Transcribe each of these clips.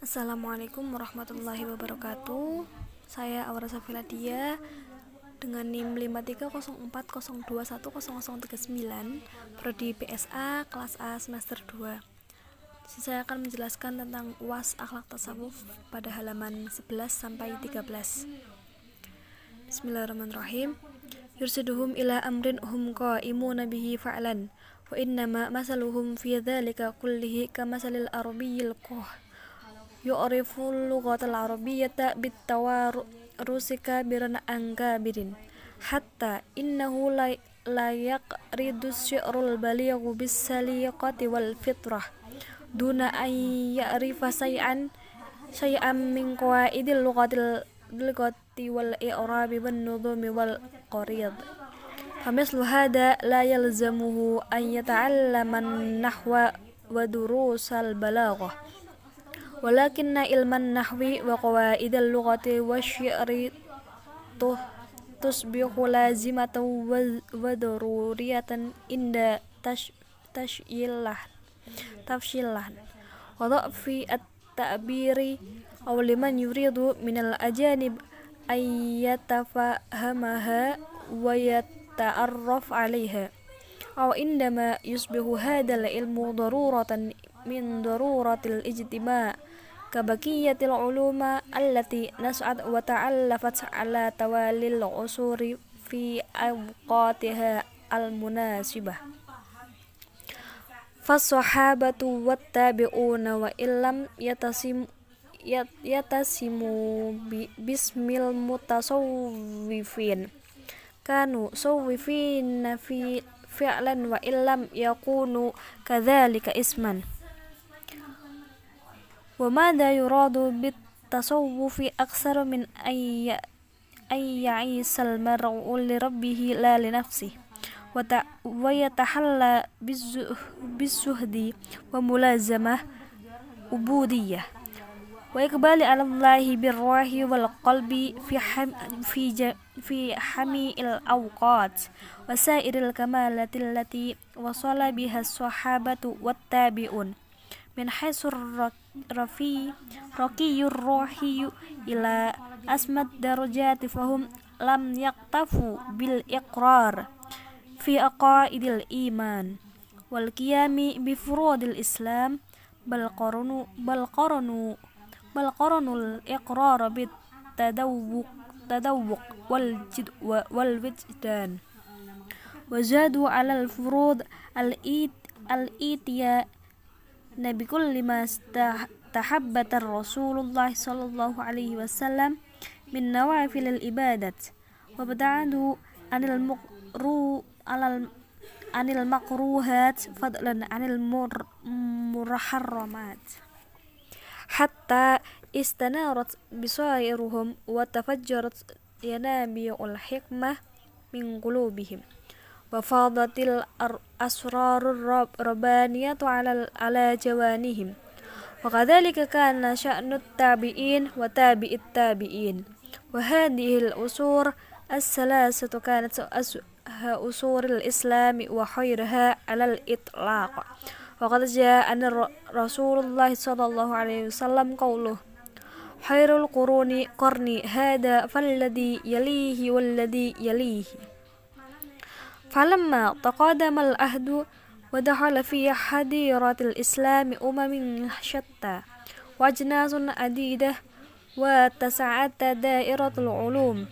Assalamualaikum warahmatullahi wabarakatuh. Saya Aura Safiladia dengan NIM 530402100039, prodi PSA kelas A semester 2. Saya akan menjelaskan tentang UAS akhlak tasawuf pada halaman 11 sampai 13. Bismillahirrahmanirrahim. Yursiduhum ila amrin hum qaimuna bihi fa'lan wa innama masaluhum fi dzalika kullihi kamasalil arabiyyil yu'riful lughatal arabiyyata bitawarusi kabiran an kabirin hatta innahu la yaqridu syi'rul balighu bis saliqati wal fitrah duna an ya'rifa syai'an min qawaidil lughati wal i'rabi wan nudumi wal qarid. Famislu hada la yalzamuhu an yata'allama an-nahwa wa durusal balaghah, walakinna ilman nahwi wa qawaidal lughati wasyi'ri tusbihu lazimatan wa daruriyatan inda tafshilah wa dha'fi at-ta'biri aw liman yuridu minal ajanib an yatafahamaha wa yata'arraf 'alayha aw indama yusbihu hadal ilmu daruratan min daruratil ijtima' kabaqiyatil uluma allati nas'at wa ta'allafat ala tawalil usuri fi awqatiha al-munasibah. Fas-sahabatu wat-tabi'una wa illam yatasimu bismil mutasawwifin kanu sawwifina fi fi'lan wa illam yakunu kadzalika isman. Wa madza yuradu bit tasawwufi aktsar min ay ya'isal mar'u li rabbih la li nafsihi wa yatahalla bizuhdi wa mulazamah ubudiyyah wa iqbali 'ala Allahi birruhi wal qalbi fi hami'il awqat wa sa'iril kamalati allati wasala biha as-sahabatu wat tabi'un min haitsur raqiyur ruhiyyu ila asmad darajati fahum lam yaktafu bil iqrar fi aqaidil iman wal qiyami bi furudil islam bal qaranul iqrar bit tadawwuq wal wujdan wa zadu ala al furud al itiya Nabi kulli ma tahabbata Rasulullah sallallahu alaihi wasallam min nawafilil ibadat wa bada'adu anil makruhat fadlan anil muharramat hatta istanarat bisairuhum wa tafajjarat yanabi'ul hikmah min qulubihim wa fadatil asrarur rabbaniyatu ala jawanihim wa kadzalika kana sya'nut tabi'in wa tabi'it tabi'in wa hadhihi al-usur as-salasatu kanat usuril islami wa khairaha 'ala al-itlaq wa qad jaa'a Rasulullah sallallahu alaihi wasallam qawluhu khairul quruni qarni hada falladhi yalihi walladhi yalihi. Falamma taqadama al-ahdu wa dakhala fi hadiratil islami umamin syatta wa ajnasun adidah wa tasa'ata dairatul ulum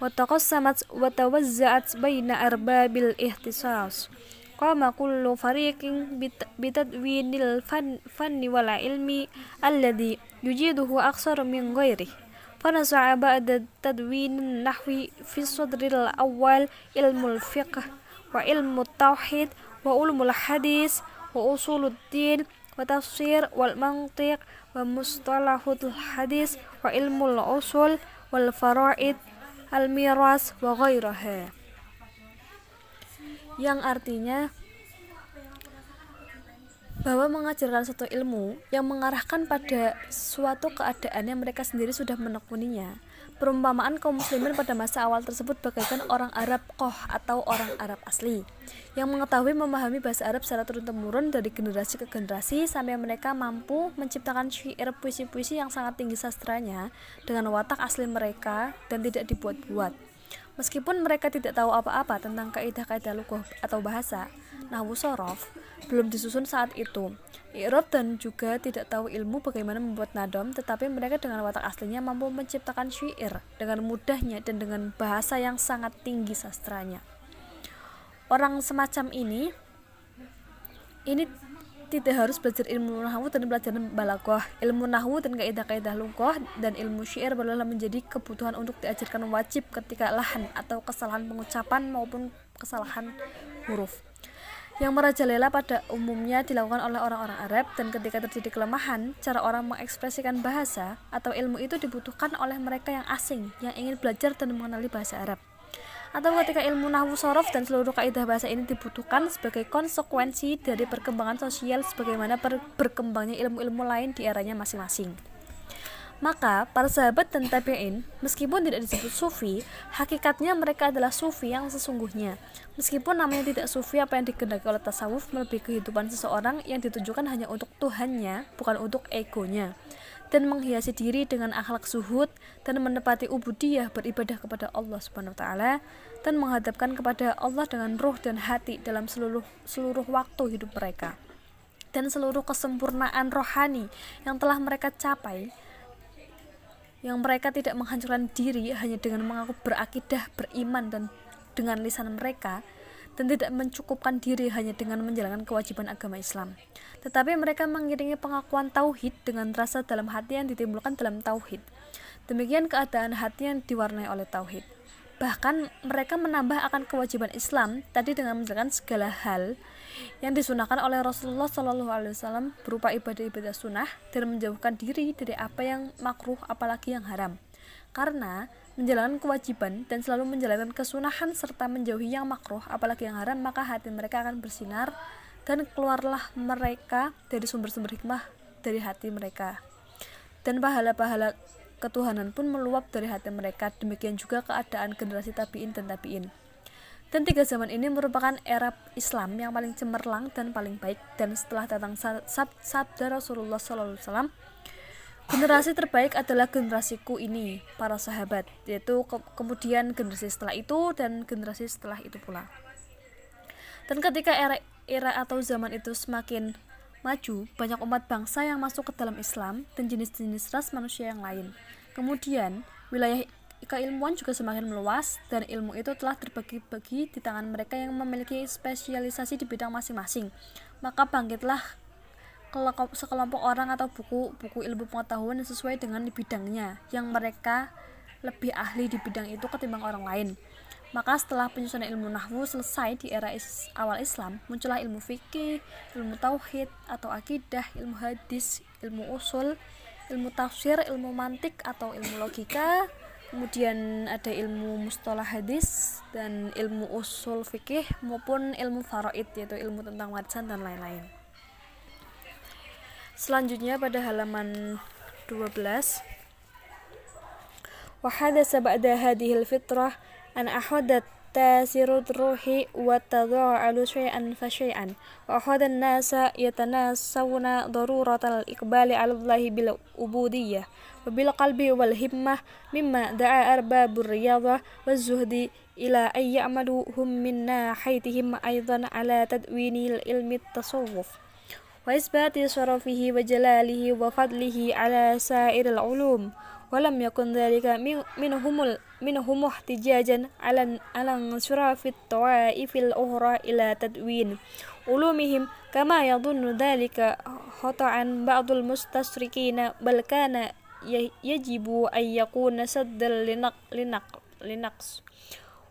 wa taqassamat wa tawazza'at baina arbabil ihtisas qama kullu fariqin bitadwinil fanni wal ilmi alladhi yujiduhu aksar min ghairihi. فنزع بعد تدوين النحو في الصدر الأول علم الفقه وعلم التوحيد وعلم الحديث وأصول الدين وتفسير والمنطق ومصطلح الحديث وعلم الأصول والفرائض الميراث وغيرها, yang artinya bahwa mengajarkan suatu ilmu yang mengarahkan pada suatu keadaan yang mereka sendiri sudah menekuninya, Perumpamaan kaum muslimin pada masa awal tersebut bagaikan orang Arab Qoh atau orang Arab asli yang mengetahui memahami bahasa Arab secara turun-temurun dari generasi ke generasi sampai mereka mampu menciptakan syair puisi-puisi yang sangat tinggi sastranya dengan watak asli mereka dan tidak dibuat-buat. Meskipun mereka tidak tahu apa-apa tentang kaidah-kaidah lughah atau bahasa, nahwu sorof belum disusun saat itu. I'rab dan juga tidak tahu ilmu bagaimana membuat nadom, tetapi mereka dengan watak aslinya mampu menciptakan syair dengan mudahnya dan dengan bahasa yang sangat tinggi sastranya. Orang semacam ini tidak harus belajar ilmu nahwu dan pelajaran balaghah. Ilmu nahwu dan kaidah-kaidah lughah dan ilmu syair barulah menjadi kebutuhan untuk diajarkan wajib ketika lahan atau kesalahan pengucapan maupun kesalahan huruf yang merajalela pada umumnya dilakukan oleh orang-orang Arab, dan ketika terjadi kelemahan cara orang mengekspresikan bahasa atau ilmu itu dibutuhkan oleh mereka yang asing yang ingin belajar dan mengenali bahasa Arab. Atau ketika ilmu nahwu sorof dan seluruh kaidah bahasa ini dibutuhkan sebagai konsekuensi dari perkembangan sosial sebagaimana berkembangnya ilmu-ilmu lain di eranya masing-masing. Maka para sahabat dan tabi'in meskipun tidak disebut sufi, hakikatnya mereka adalah sufi yang sesungguhnya. Meskipun namanya tidak sufi, apa yang dikehendaki oleh tasawuf melebihi kehidupan seseorang yang ditujukan hanya untuk Tuhannya, bukan untuk egonya, dan menghiasi diri dengan akhlak zuhud dan menepati ubudiyah beribadah kepada Allah Subhanahu wa taala dan menghadapkan kepada Allah dengan ruh dan hati dalam seluruh waktu hidup mereka. Dan seluruh kesempurnaan rohani yang telah mereka capai, yang mereka tidak menghancurkan diri hanya dengan mengaku berakidah, beriman dan dengan lisan mereka, dan tidak mencukupkan diri hanya dengan menjalankan kewajiban agama Islam, tetapi mereka mengiringi pengakuan tauhid dengan rasa dalam hati yang ditimbulkan dalam tauhid. Demikian keadaan hati yang diwarnai oleh tauhid. Bahkan mereka menambah akan kewajiban Islam tadi dengan menjalankan segala hal yang disunahkan oleh Rasulullah SAW berupa ibadah-ibadah sunnah dan menjauhkan diri dari apa yang makruh apalagi yang haram. Karena menjalankan kewajiban dan selalu menjalankan kesunahan serta menjauhi yang makruh apalagi yang haram, maka hati mereka akan bersinar dan keluarlah mereka dari sumber-sumber hikmah dari hati mereka, dan pahala-pahala ketuhanan pun meluap dari hati mereka. Demikian juga keadaan generasi tabi'in dan tabi'in. Dan 3 zaman ini merupakan era Islam yang paling cemerlang dan paling baik. Dan setelah datang sabda Rasulullah SAW, generasi terbaik adalah generasiku ini, para sahabat, yaitu kemudian generasi setelah itu dan generasi setelah itu pula. Dan ketika era atau zaman itu semakin maju, banyak umat bangsa yang masuk ke dalam Islam dan jenis-jenis ras manusia yang lain. Kemudian wilayah keilmuan juga semakin meluas dan ilmu itu telah terbagi-bagi di tangan mereka yang memiliki spesialisasi di bidang masing-masing. Maka bangkitlah sekelompok orang atau buku ilmu pengetahuan yang sesuai dengan bidangnya, yang mereka lebih ahli di bidang itu ketimbang orang lain. Maka setelah penyusunan ilmu nahwu selesai di era awal Islam, muncullah ilmu fikih, ilmu tauhid atau akidah, ilmu hadis, ilmu usul, ilmu tafsir, ilmu mantik atau ilmu logika, kemudian ada ilmu mustalah hadis dan ilmu usul fikih maupun ilmu faraid, yaitu ilmu tentang warisan dan lain-lain. Selanjutnya pada halaman 12, wa hadatsa ba'da hadhil fitrah an ahadat tasirud ruhi wa tada'alu syai'an fa syai'an wa ahadan nasa yatanasawna daruratal iqbali 'ala Allahi bil ubudiyyah wa bil qalbi wal himmah mimma da'a arbabur riyadhah waz zuhdi ila ay ya'maluhum min nahaytihim aidan 'ala tadwinil ilmi tasawuf wa isbati syarafihi wa jalalihi wa fadlihi 'ala sa'iril ulum. ولم يكن ذلك منهم احتجاجا على انصراف الطوائف الأخرى إلى تدوين علومهم كما يظن ذلك خطأ بعض المستشرقين، بل كان يجب أن يكون سدا لنقص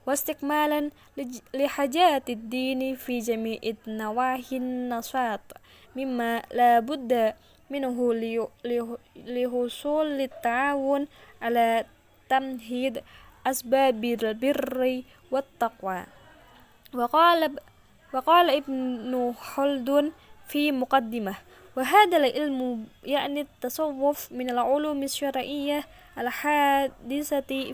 واستكمالا لحاجات الدين في جميع النواحي النشاط مما لا بد منه لحصول التعاون على تمهيد أسباب البر والتقوى. وقال ابن خلدون في مقدمة: وهذا العلم يعني التصوف من العلوم الشرعية الحادثة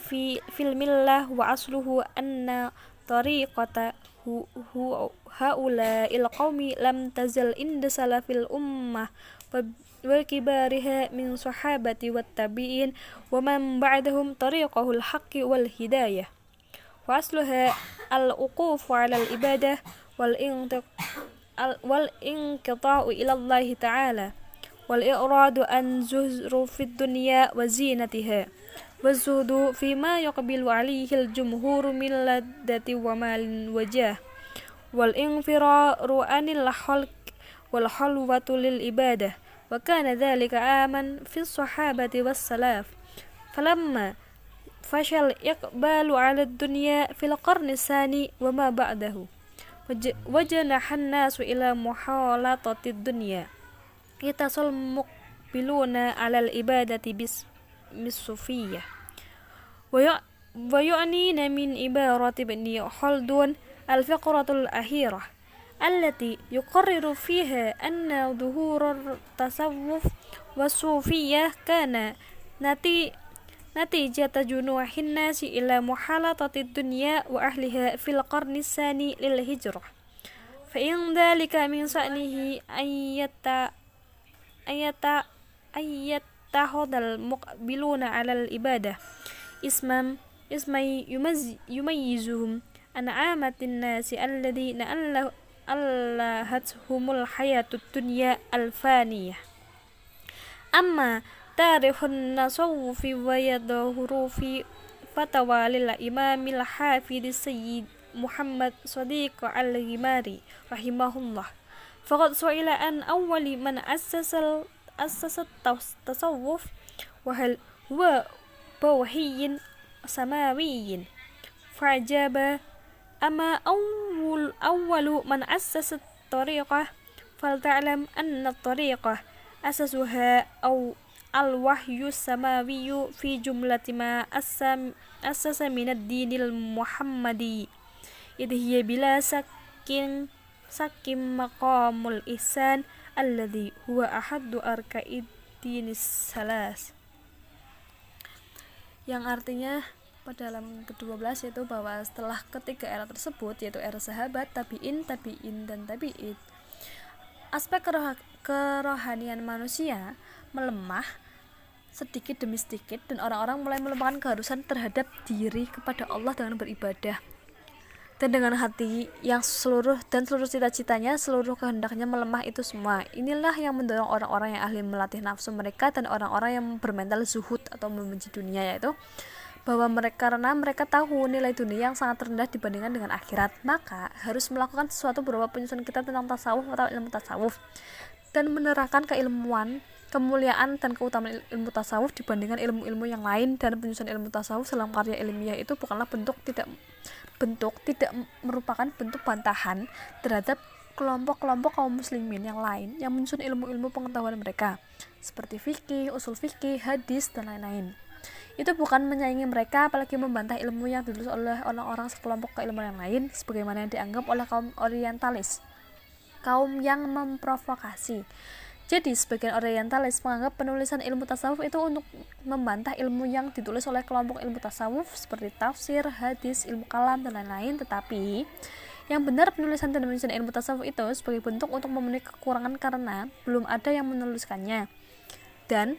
في الملة وأصله أن طريقة هؤلاء القوم لم تزل عند سلف الأمة وكبارها من صحابة والتابعين ومن بعدهم طريقه الحق والهداية وأصلها الوقوف على العبادة والانقطاع إلى الله تعالى والإعراض عن زخرف الدنيا وزينتها والزهد فيما يقبل عليه الجمهور من لذة ومال وجاه والانفرار عن الخلق والخلوة للعبادة وكان ذلك عاما في الصحابة والسلف فلما فشل الإقبال على الدنيا في القرن الثاني وما بعده وجنح الناس إلى مخالطة الدنيا يتصل مقبلون على العبادة بالصوفية ويعنين من عبارة ابن خلدون الفقرة الأخيرة التي يقرر فيها أن ظهور التصوف والصوفية كان نتيجة جنوح الناس إلى مخالطة الدنيا وأهلها في القرن الثاني للهجرة فإن ذلك من شأنه أن يتخذ المقبلون على العبادة اسما يميزهم عن عامة الناس الذين ألهتهم الحياة الدنيا الفانية أما تاريخ التصوف ويظهر في فتوى للإمام الحافظ السيد محمد صديق الغماري رحمه الله فقد سئل عن أول من أسس التصوف وهل هو بوحي سماوي فأجاب أما أول من أسس الطريقة فلتعلم أن الطريقة أسسها أو الوحي السماوي في جملة ما أسس من الدين المحمدي إذ هي بلا شك مقام الإحسان الذي هو أحد أركان الدين الثلاث yang artinya pada halaman ke-12 yaitu bahwa setelah ketiga era tersebut yaitu era sahabat, tabi'in, dan tabi'in, aspek kerohanian manusia melemah sedikit demi sedikit dan orang-orang mulai melupakan keharusan terhadap diri kepada Allah dengan beribadah dan dengan hati yang seluruh cita-citanya, seluruh kehendaknya melemah itu semua. Inilah yang mendorong orang-orang yang ahli melatih nafsu mereka dan orang-orang yang bermental zuhud atau membenci dunia, yaitu bahwa karena mereka tahu nilai dunia yang sangat rendah dibandingkan dengan akhirat, maka harus melakukan sesuatu berupa penyusunan kitab tentang tasawuf atau ilmu tasawuf dan menerangkan keilmuan, kemuliaan dan keutamaan ilmu tasawuf dibandingkan ilmu-ilmu yang lain. Dan penyusunan ilmu tasawuf dalam karya ilmiah itu bukanlah tidak merupakan bentuk bantahan terhadap kelompok-kelompok kaum muslimin yang lain yang menyusun ilmu-ilmu pengetahuan mereka seperti fikih, usul fikih, hadis dan lain-lain. Itu bukan menyaingi mereka, apalagi membantah ilmu yang ditulis oleh orang-orang sekelompok keilmuan yang lain sebagaimana yang dianggap oleh kaum orientalis, kaum yang memprovokasi. Jadi sebagian orientalis menganggap penulisan ilmu tasawuf itu untuk membantah ilmu yang ditulis oleh kelompok ilmu tasawuf seperti tafsir, hadis, ilmu kalam dan lain-lain. Tetapi yang benar penulisan dan penulisan ilmu tasawuf itu sebagai bentuk untuk memenuhi kekurangan karena belum ada yang menuliskannya dan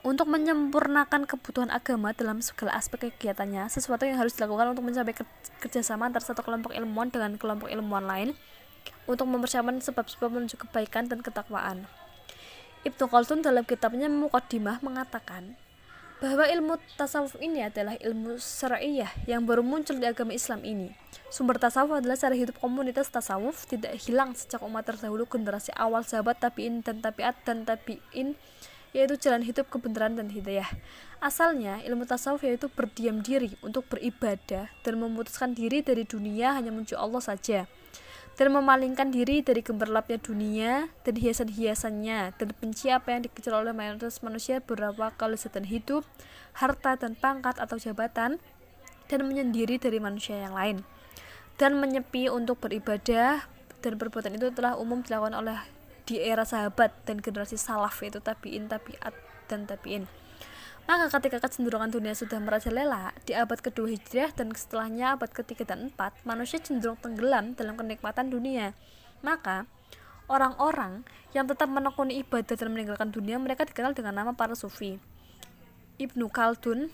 untuk menyempurnakan kebutuhan agama dalam segala aspek kegiatannya, sesuatu yang harus dilakukan untuk mencapai kerjasama antara satu kelompok ilmuwan dengan kelompok ilmuwan lain untuk mempersiapkan sebab-sebab menuju kebaikan dan ketakwaan. Ibnu Khaldun dalam kitabnya Muqaddimah mengatakan bahwa ilmu tasawuf ini adalah ilmu syar'iyah yang baru muncul di agama Islam ini. Sumber tasawuf adalah cara hidup komunitas tasawuf tidak hilang sejak umat terdahulu generasi awal sahabat, tabi'in dan tabi'at dan tabi'in, yaitu jalan hidup kebenaran dan hidayah. Asalnya ilmu tasawuf yaitu berdiam diri untuk beribadah dan memutuskan diri dari dunia hanya menuju Allah saja, dan memalingkan diri dari gemerlapnya dunia dan hiasan-hiasannya, dan benci apa yang dikejar oleh mayoritas manusia beberapa kelezatan hidup, harta dan pangkat atau jabatan, dan menyendiri dari manusia yang lain, dan menyepi untuk beribadah. Dan perbuatan itu telah umum dilakukan oleh di era sahabat dan generasi salaf, yaitu tabi'in, tabi'at, dan tabi'in. Maka ketika kecenderungan dunia sudah merajalela di abad kedua Hijriah dan setelahnya abad ketiga dan 4, manusia cenderung tenggelam dalam kenikmatan dunia. Maka orang-orang yang tetap menekuni ibadah dan meninggalkan dunia, mereka dikenal dengan nama para sufi. Ibnu Khaldun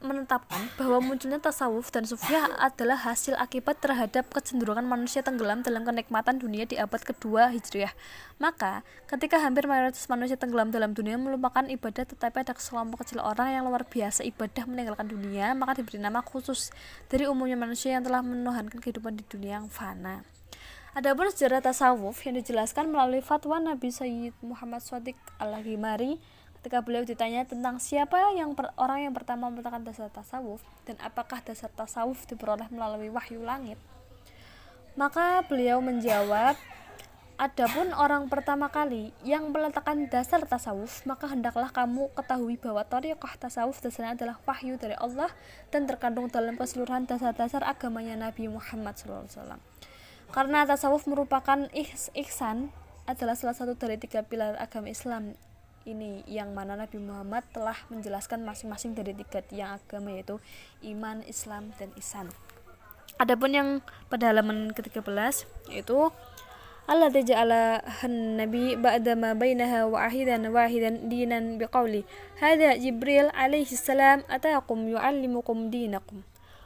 menetapkan bahwa munculnya tasawuf dan sufiah adalah hasil akibat terhadap kecenderungan manusia tenggelam dalam kenikmatan dunia di abad kedua Hijriah. Maka, ketika hampir mayoritas manusia tenggelam dalam dunia melupakan ibadah, tetapi ada sekelompok kecil orang yang luar biasa ibadah meninggalkan dunia, maka diberi nama khusus dari umumnya manusia yang telah menuhankan kehidupan di dunia yang fana. Adapun sejarah tasawuf yang dijelaskan melalui fatwa Nabi Sayyid Muhammad Shadiq Al-Ghimari ketika beliau ditanya tentang siapa orang yang pertama meletakkan dasar tasawuf dan apakah dasar tasawuf diperoleh melalui wahyu langit, maka beliau menjawab, adapun orang pertama kali yang meletakkan dasar tasawuf, maka hendaklah kamu ketahui bahwa thariqah tasawuf dasarnya adalah wahyu dari Allah dan terkandung dalam keseluruhan dasar-dasar agamanya Nabi Muhammad SAW. Karena tasawuf merupakan ihsan adalah salah satu dari 3 pilar agama Islam ini, yang mana Nabi Muhammad telah menjelaskan masing-masing dari 3 tiang agama, yaitu iman, Islam, dan ihsan. Adapun yang pada halaman ke-13 yaitu allati ja'ala nabi ba'da ma bainaha wa wahidan dinan biqauli hadza Jibril alaihi salam ataakum yu'allimukum dinakum.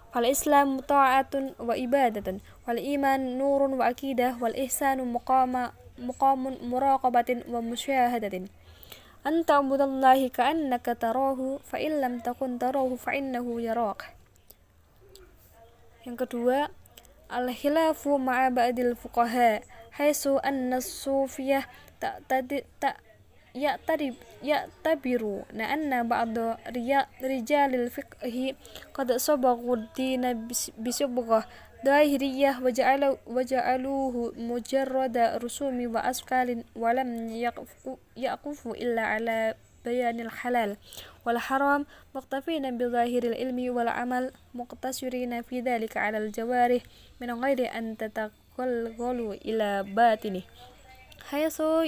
Fal Islam ta'atun wa ibadatun, wal iman nurun wa aqidah, wal ihsanu muqamun muraqabatin wa musyahadatin. Anta ubudallahi ka'annaka tarahu fa in lam takun tarahu fa innahu yarak. Yang kedua, al-khilafu ma'a ba'dil fuqaha haitsu anna as-sufiyah ya'tabiru anna ba'da rijalil fiqhi qad sabaghu ad-din bisubghah dahiriyah waja'aluhu mujarrada rusumi wa askalin wa lam yaqufu illa ala bayanil halal wal haram muqtafina bi zahiril ilmi wal amal muqtasirina fi dhalika ala al jawarih min ghairi an tataqallu ila batini haythu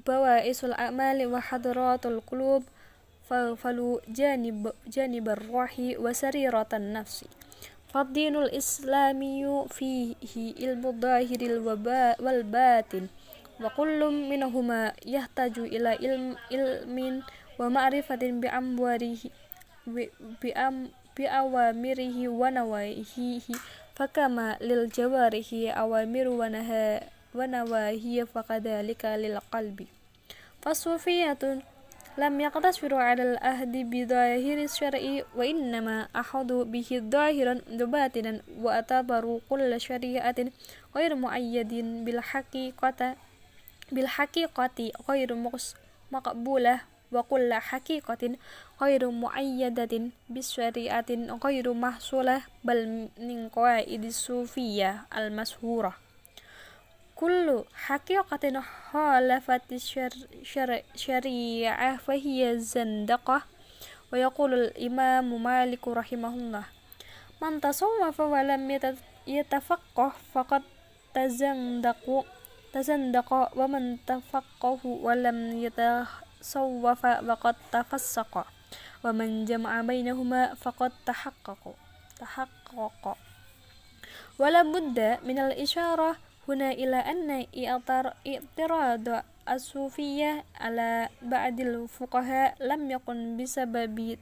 bawa isul a'mali wa hadratul qulub falu janibar ruhi wa sariratan nafsi. Fadinul Islamiyu fihi ilmu dhahiril wal batin wa kullum minhuma yahtaju ila ilmin wa ma'rifatin bi awamirihi wa nawahihi fakama lil jawarihi awamiru wa nawahihi fakadhalika lil qalbi. Fasufiyatun lam yaqtasiru 'ala al-ahdi bi dhahiri syar'i wa innama ahadu bihi dhahiran batinan wa atabaru kulla syari'atin ghairu mu'ayyadin bil haqiqati ghairu maqbulah wa kulla haqiqatin ghairu mu'ayyadatin bis syari'atin ghairu mahsulah bal min qawaidis sufiyyah al-mashhurah. Kullu haqiqatin khalafati syari'ah fahiya zandaqah. Wa yaqulu al-imam Malik rahimahullah, man tasawwafa wa lam yatafaqqah faqad tazandaqa wa man tafaqqahu wa lam yatasawwafa faqad tafassaqa wa man jama'a bainahuma faqad tahaqqaqa. Wala budda minal isyarah huna ila anna i'tirad as-sufiyyah ala ba'dil fuqaha lam yakun bisababi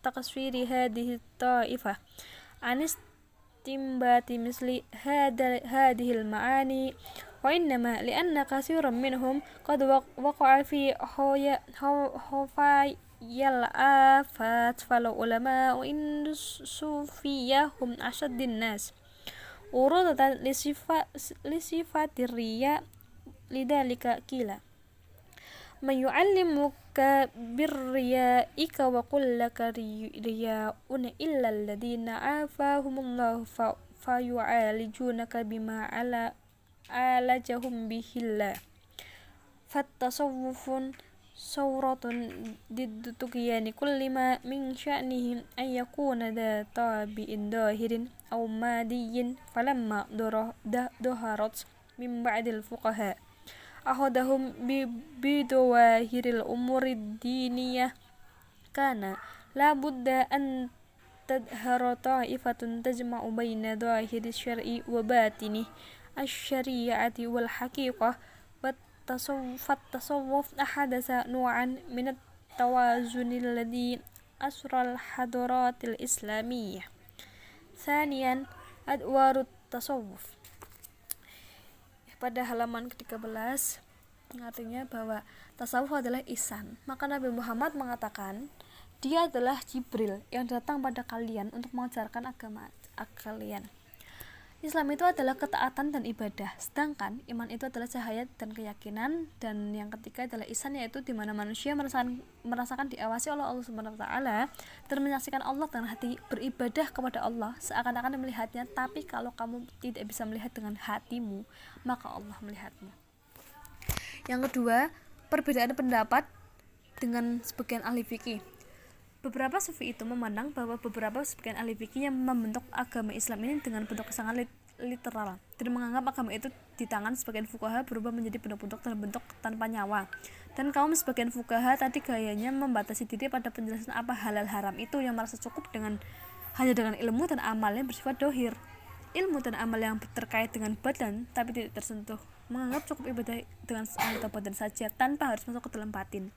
taqsiri hadhihi ta'ifah an istimbati misli hadhihi al-ma'ani wa innama li'anna katsiran minhum qad waqa'a fi khafayil afat fal ulama wa in sufiyyah hum ashaddin nas urudatan lisifatir riya lidhalika kila man yu'allimuka birriyaika wa qul laka riya'un illa alladhina afahumullahu fa yu'alijunaka bima alajahum bihillah fattasawwufun sauratun ضد طغيان كل ما من شأنه أن يكون ذا طابع ظاهر أو مادي فلما ظهرت من بعد الفقهاء أخذهم بظواهر الأمور الدينية كان لا بد أن تظهر طائفة تجمع بين ظاهر الشرع وباطنه الشريعة والحقيقة. فالتصوف أحدث نوعا من التوازن الذي أسرى الحضارات الإسلامية. ثانيا أدوار التصوف. Pada halaman ke-13 artinya bahwa tasawuf adalah ihsan. Maka Nabi Muhammad mengatakan dia adalah Jibril yang datang pada kalian untuk mengajarkan agama kalian. Islam itu adalah ketaatan dan ibadah, sedangkan iman itu adalah cahaya dan keyakinan. Dan yang ketiga adalah ihsan, yaitu di mana manusia merasakan diawasi oleh Allah Subhanahu wa taala dan menyaksikan Allah dengan hati, beribadah kepada Allah seakan-akan melihatnya. Tapi kalau kamu tidak bisa melihat dengan hatimu, maka Allah melihatmu. Yang kedua, perbedaan pendapat dengan sebagian ahli fikih. Beberapa sufi itu memandang bahwa beberapa sebagian ahli fikih yang membentuk agama Islam ini dengan bentuk sangat literal dan menganggap agama itu di tangan sebagian fuqaha berubah menjadi bentuk-bentuk dalam bentuk tanpa nyawa. Dan kaum sebagian fuqaha tadi gayanya membatasi diri pada penjelasan apa halal haram itu, yang merasa cukup hanya dengan ilmu dan amal yang bersifat dohir. Ilmu dan amal yang terkait dengan badan tapi tidak tersentuh, menganggap cukup ibadah dengan anggota badan saja tanpa harus masuk ke dalam batin.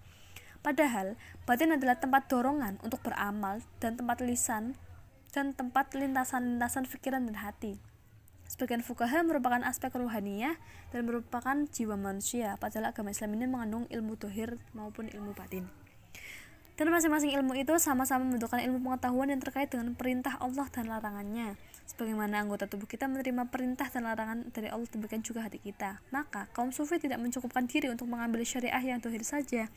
Padahal batin adalah tempat dorongan untuk beramal dan tempat lisan dan tempat lintasan-lintasan pikiran dan hati. Sebagian fuqaha merupakan aspek ruhaniyah dan merupakan jiwa manusia, padahal agama Islam ini mengandung ilmu dohir maupun ilmu batin. Dan masing-masing ilmu itu sama-sama membutuhkan ilmu pengetahuan yang terkait dengan perintah Allah dan larangannya. Sebagaimana anggota tubuh kita menerima perintah dan larangan dari Allah, demikian juga hati kita. Maka kaum sufi tidak mencukupkan diri untuk mengambil syariah yang dohir saja,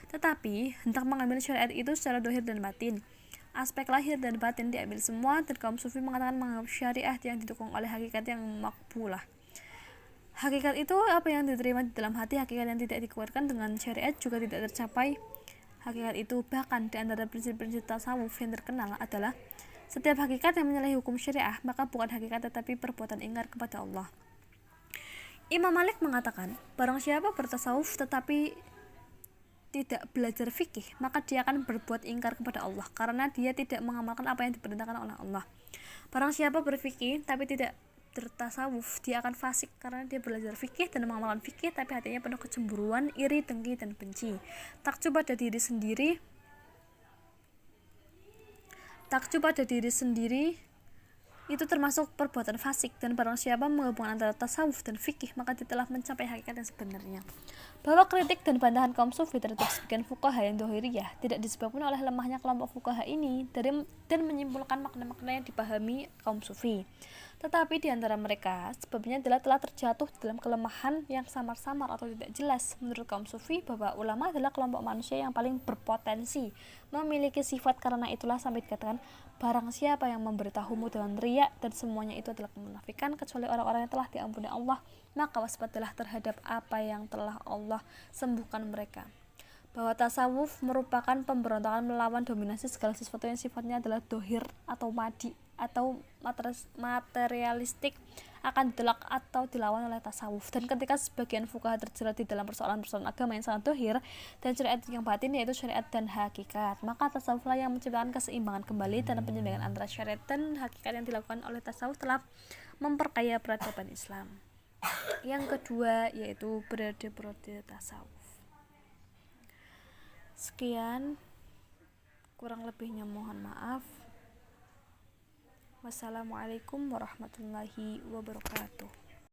tetapi hendak mengambil syariat itu secara dohir dan batin. Aspek lahir dan batin diambil semua, dan kaum sufi mengatakan menganggap syariah yang didukung oleh hakikat yang makbulah. Hakikat itu apa yang diterima di dalam hati. Hakikat yang tidak dikeluarkan dengan syariat juga tidak tercapai. Hakikat itu bahkan di antara prinsip-prinsip tasawuf yang terkenal adalah setiap hakikat yang menyalahi hukum syariah maka bukan hakikat tetapi perbuatan ingkar kepada Allah. Imam Malik mengatakan, barang siapa bertasawuf tetapi tidak belajar fikih, maka dia akan berbuat ingkar kepada Allah karena dia tidak mengamalkan apa yang diperintahkan oleh Allah. Barang siapa berfikih tapi tidak bertasawuf, dia akan fasik karena dia belajar fikih dan mengamalkan fikih tapi hatinya penuh kecemburuan, iri, dengki, dan benci. Takjub pada diri sendiri itu termasuk perbuatan fasik. Dan barang siapa menggabungkan antara tasawuf dan fikih, maka dia telah mencapai hakikat yang sebenarnya. Bahwa kritik dan bantahan kaum sufi terhadap sebagian fuqaha yang dohiriyah tidak disebabkan oleh lemahnya kelompok fuqaha ini dan menyimpulkan makna-makna yang dipahami kaum sufi, tetapi di antara mereka sebabnya adalah telah terjatuh dalam kelemahan yang samar-samar atau tidak jelas. Menurut kaum sufi, bahwa ulama adalah kelompok manusia yang paling berpotensi memiliki sifat. Karena itulah sampai dikatakan, barang siapa yang memberitahumu dengan riya dan semuanya itu adalah kemunafikan kecuali orang-orang yang telah diampuni Allah, maka waspadalah terhadap apa yang telah Allah sembuhkan mereka. Bahwa tasawuf merupakan pemberontakan melawan dominasi segala sesuatu yang sifatnya adalah dohir atau madi atau materialistik akan ditolak atau dilawan oleh tasawuf. Dan ketika sebagian fuqaha terjerat di dalam persoalan-persoalan agama yang sangat dohir dan syariat yang batin, yaitu syariat dan hakikat, maka tasawuflah yang menciptakan keseimbangan kembali dalam penyeimbang antara syariat dan hakikat yang dilakukan oleh tasawuf telah memperkaya peradaban Islam. Yang kedua yaitu periode tasawuf. Sekian, kurang lebihnya mohon maaf. Wassalamualaikum warahmatullahi wabarakatuh.